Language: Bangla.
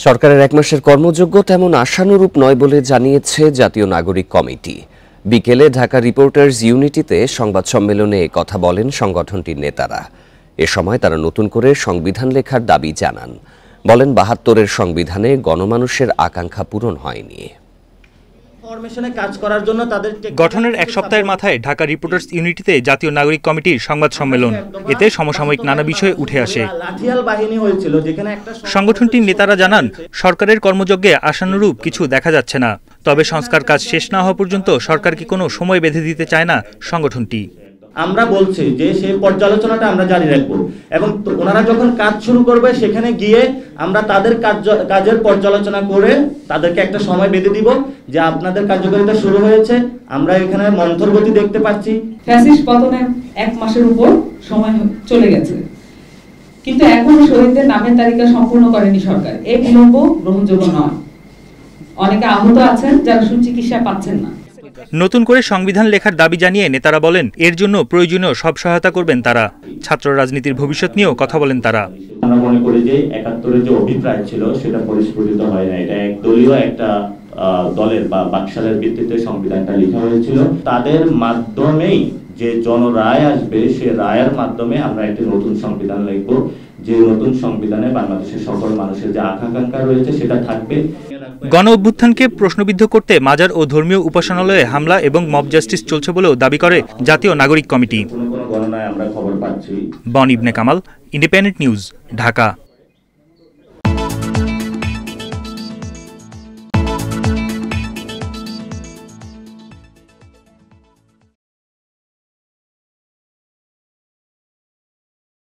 সরকারের এক মাসের কর্মযোগ্য তেমন আশানুরূপ নয় বলে জানিয়েছে জাতীয় নাগরিক কমিটি। বিকেলে ঢাকা রিপোর্টার্স ইউনিটিতে সংবাদ সম্মেলনে কথা বলেন সংগঠনটির নেতারা। এ সময় তারা নতুন করে সংবিধান লেখার দাবি জানান। বলেন ৭২-এর সংবিধানে গণমানুষের আকাঙ্ক্ষা পূরণ হয়নি। গঠনের এক সপ্তাহের মাথায় ঢাকা রিপোর্টার্স ইউনিটিতে জাতীয় নাগরিক কমিটির সংবাদ সম্মেলন। এতে সমসাময়িক নানা বিষয় উঠে আসে। সংগঠনটির নেতারা জানান, সরকারের কর্মযজ্ঞে আশানুরূপ কিছু দেখা যাচ্ছে না। তবে সংস্কার কাজ শেষ না হওয়া পর্যন্ত সরকারকে কোনো সময় বেঁধে দিতে চায় না সংগঠনটি। আমরা বলছি যে সেই পর্যালোচনাটা আমরা জারি রাখবো এবং ওনারা যখন কাজ শুরু করবে সেখানে গিয়ে আমরা তাদের কাজের পর্যালোচনা করে তাদেরকে একটা সময় বেঁধে দিব যে আপনাদের কার্যকারিতা শুরু হয়েছে, আমরা এখানে মন্থর গতি দেখতে পাচ্ছি। ফ্যাসিস্ট পতনের ১ মাসের উপর সময় চলে গেছে, কিন্তু এখনো শহীদদের নামের তালিকা সম্পূর্ণ করেনি সরকার। এই বিলম্ব গ্রহণযোগ্য নয়। অনেকে আহত আছেন যারা সুচিকিৎসা পাচ্ছেন না। নতুন করে সংবিধান লেখার দাবি জানিয়ে নেতারা বলেন, এর জন্য প্রয়োজনীয় সব সহায়তা করবেন তারা। ছাত্র রাজনীতির ভবিষ্যৎ নিয়েও কথা বলেন তারা। আমরা মনে করি যে ৭১-এর যে অভিপ্রায় ছিল সেটা পরিস্ফুটিত হয় না। এটা একদলীয় একটা দলের বা বাকশালের ভিত্তিতে সংবিধানটা লেখা হয়েছিল। তাদের মাধ্যমেই যে জনরায় আসবে, সে রায়ের মাধ্যমে আমরা একটি নতুন সংবিধান লিখব, যে নতুন সংবিধানে বাংলাদেশের সকল মানুষের যে আকাঙ্ক্ষা রয়েছে সেটা থাকবে। গণ অভ্যুত্থানকে প্রশ্নবিদ্ধ করতে মাজার ও ধর্মীয় উপাসনালয়ে হামলা এবং মব জাস্টিস চলছে বলেও দাবি করে জাতীয় নাগরিক কমিটি। গণনায় আমরা খবর পাচ্ছি। বন ইবনে কামাল, ইন্ডিপেন্ডেন্ট নিউজ, ঢাকা।